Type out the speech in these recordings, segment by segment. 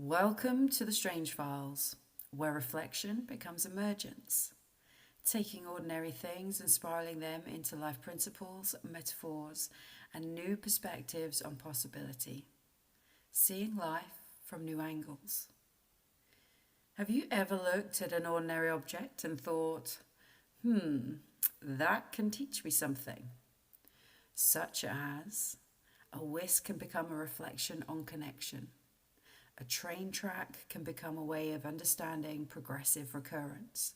Welcome to the Strange Files, where reflection becomes emergence, taking ordinary things and spiraling them into life principles, metaphors, and new perspectives on possibility, seeing life from new angles. Have you ever looked at an ordinary object and thought, that can teach me something? Such as a whisk can become a reflection on connection. A train track can become a way of understanding progressive recurrence.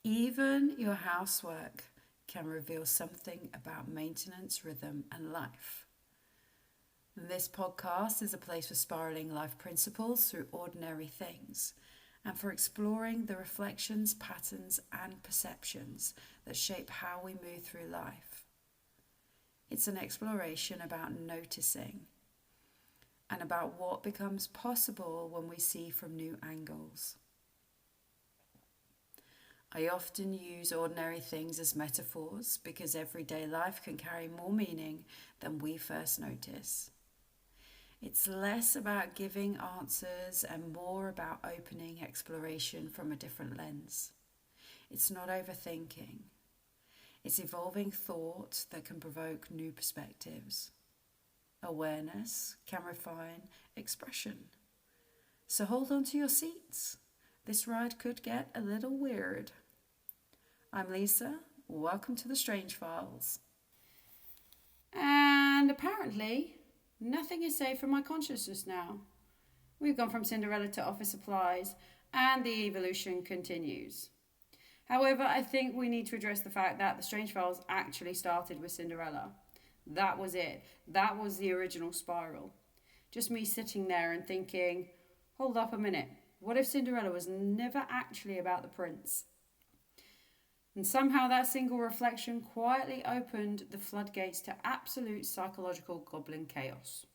Even your housework can reveal something about maintenance, rhythm, and life. This podcast is a place for spiraling life principles through ordinary things and for exploring the reflections, patterns, and perceptions that shape how we move through life. It's an exploration about noticing and about what becomes possible when we see from new angles. I often use ordinary things as metaphors because everyday life can carry more meaning than we first notice. It's less about giving answers and more about opening exploration from a different lens. It's not overthinking. It's evolving thought that can provoke new perspectives. Awareness can refine expression. So hold on to your seats. This ride could get a little weird. I'm Lisa. Welcome to the Strange Files. And apparently, nothing is safe from my consciousness now. We've gone from Cinderella to office supplies, and the evolution continues. However, I think we need to address the fact that the Strange Files actually started with Cinderella. That was it. That was the original spiral. Just me sitting there and thinking, hold up a minute. What if Cinderella was never actually about the prince? And somehow that single reflection quietly opened the floodgates to absolute psychological goblin chaos.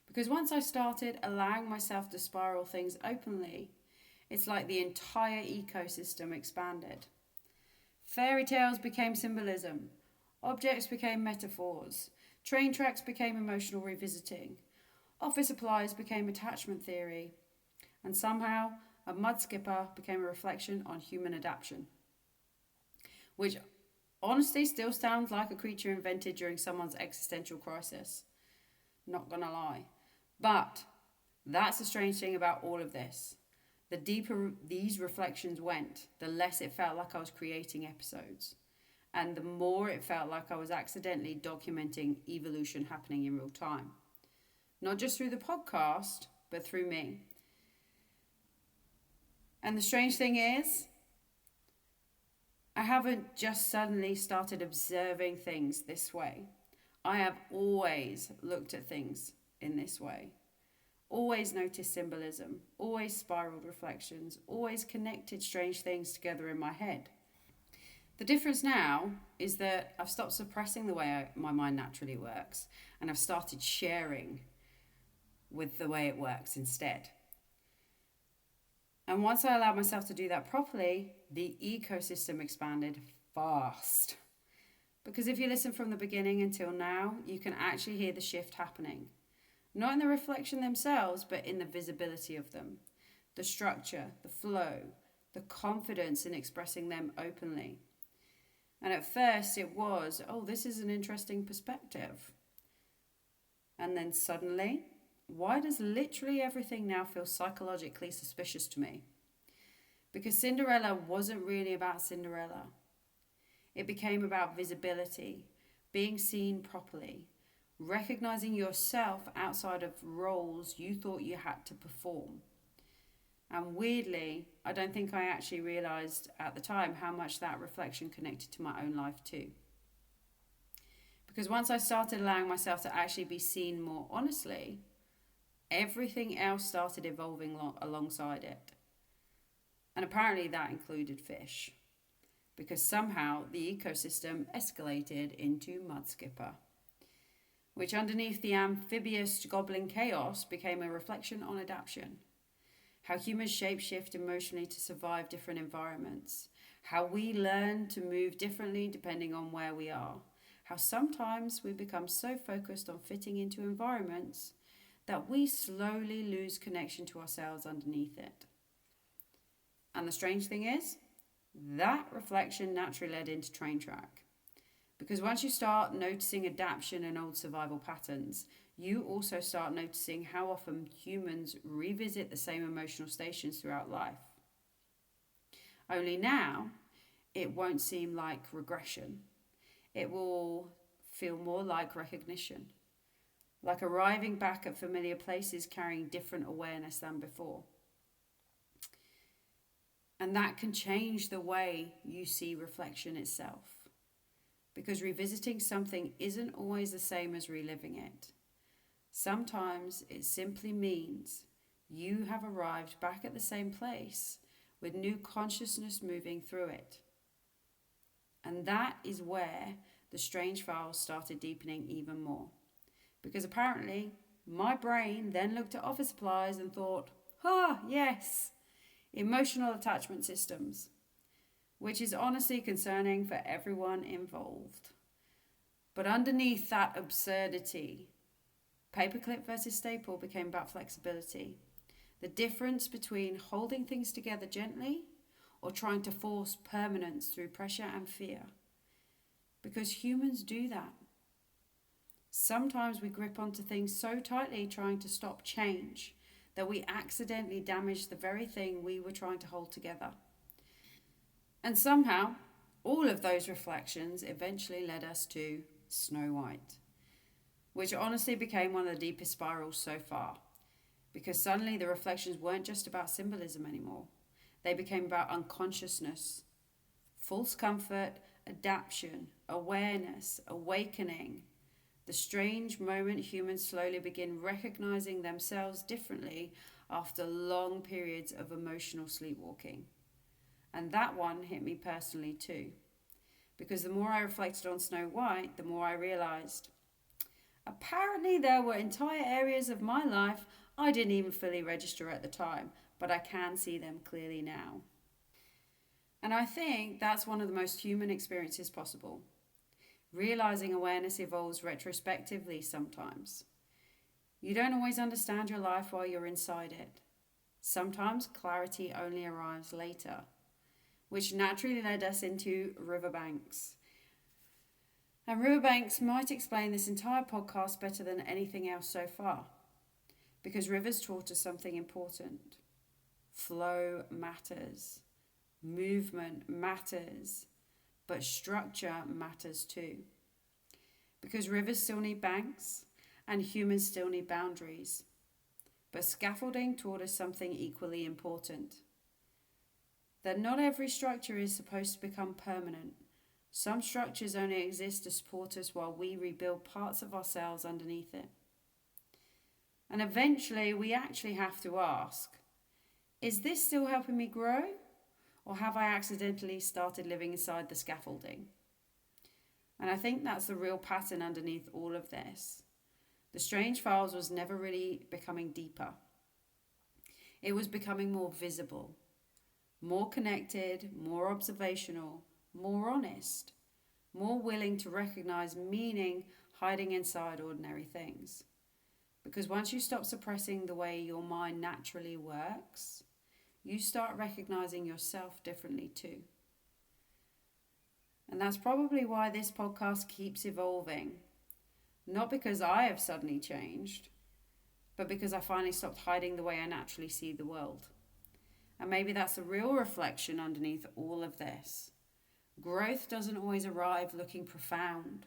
Because once I started allowing myself to spiral things openly, it's like the entire ecosystem expanded. Fairy tales became symbolism. Objects became metaphors. Train tracks became emotional revisiting. Office supplies became attachment theory. And somehow, a mud skipper became a reflection on human adaptation. Which honestly still sounds like a creature invented during someone's existential crisis. Not gonna lie. But that's the strange thing about all of this. The deeper these reflections went, the less it felt like I was creating episodes. And the more it felt like I was accidentally documenting evolution happening in real time. Not just through the podcast, but through me. And the strange thing is, I haven't just suddenly started observing things this way. I have always looked at things in this way. Always noticed symbolism, always spiraled reflections, always connected strange things together in my head. The difference now is that I've stopped suppressing the way my mind naturally works, and I've started sharing with the way it works instead. And once I allowed myself to do that properly, the ecosystem expanded fast. Because if you listen from the beginning until now, you can actually hear the shift happening. Not in the reflection themselves, but in the visibility of them. The structure, the flow, the confidence in expressing them openly. And at first it was, this is an interesting perspective. And then suddenly, why does literally everything now feel psychologically suspicious to me? Because Cinderella wasn't really about Cinderella. It became about visibility, being seen properly, recognizing yourself outside of roles you thought you had to perform. And weirdly, I don't think I actually realised at the time how much that reflection connected to my own life too. Because once I started allowing myself to actually be seen more honestly, everything else started evolving alongside it. And apparently that included fish. Because somehow the ecosystem escalated into mud skipper, which underneath the amphibious goblin chaos became a reflection on adaptation. How humans shapeshift emotionally to survive different environments. How we learn to move differently depending on where we are. How sometimes we become so focused on fitting into environments that we slowly lose connection to ourselves underneath it. And the strange thing is, that reflection naturally led into Train Track. Because once you start noticing adaptation and old survival patterns, you also start noticing how often humans revisit the same emotional stations throughout life. Only now, it won't seem like regression. It will feel more like recognition, like arriving back at familiar places carrying different awareness than before. And that can change the way you see reflection itself. Because revisiting something isn't always the same as reliving it. Sometimes it simply means you have arrived back at the same place with new consciousness moving through it. And that is where the strange files started deepening even more. Because apparently, my brain then looked at office supplies and thought, yes, emotional attachment systems. Which is honestly concerning for everyone involved. But underneath that absurdity, paperclip versus staple became about flexibility. The difference between holding things together gently or trying to force permanence through pressure and fear. Because humans do that. Sometimes we grip onto things so tightly trying to stop change that we accidentally damage the very thing we were trying to hold together. And somehow, all of those reflections eventually led us to Snow White, which honestly became one of the deepest spirals so far, because suddenly the reflections weren't just about symbolism anymore. They became about unconsciousness, false comfort, adaptation, awareness, awakening, the strange moment humans slowly begin recognizing themselves differently after long periods of emotional sleepwalking. And that one hit me personally too. Because the more I reflected on Snow White, the more I realized apparently there were entire areas of my life I didn't even fully register at the time, but I can see them clearly now. And I think that's one of the most human experiences possible. Realizing awareness evolves retrospectively sometimes. You don't always understand your life while you're inside it. Sometimes clarity only arrives later, which naturally led us into riverbanks. And riverbanks might explain this entire podcast better than anything else so far, because rivers taught us something important. Flow matters, movement matters, but structure matters too. Because rivers still need banks, and humans still need boundaries. But scaffolding taught us something equally important. That not every structure is supposed to become permanent. Some structures only exist to support us while we rebuild parts of ourselves underneath it. And eventually we actually have to ask, is this still helping me grow? Or have I accidentally started living inside the scaffolding? And I think that's the real pattern underneath all of this. The Strange Files was never really becoming deeper. It was becoming more visible, more connected, more observational, more honest, more willing to recognize meaning hiding inside ordinary things. Because once you stop suppressing the way your mind naturally works, you start recognizing yourself differently too. And that's probably why this podcast keeps evolving. Not because I have suddenly changed, but because I finally stopped hiding the way I naturally see the world. And maybe that's the real reflection underneath all of this. Growth doesn't always arrive looking profound.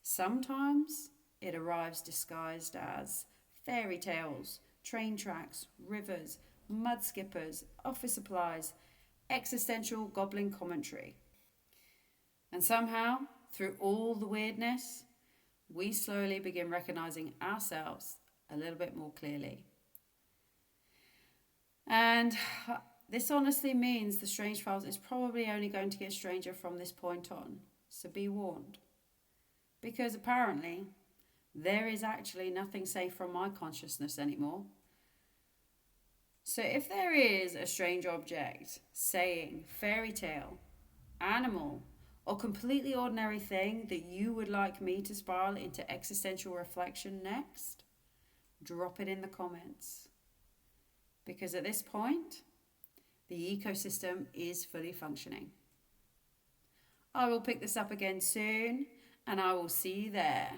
Sometimes it arrives disguised as fairy tales, train tracks, rivers, mud skippers, office supplies, existential goblin commentary. And somehow, through all the weirdness, we slowly begin recognizing ourselves a little bit more clearly. And this honestly means the Strange Files is probably only going to get stranger from this point on. So be warned. Because apparently, there is actually nothing safe from my consciousness anymore. So if there is a strange object, saying, fairy tale, animal, or completely ordinary thing that you would like me to spiral into existential reflection next, drop it in the comments. Because at this point, the ecosystem is fully functioning. I will pick this up again soon, and I will see you there.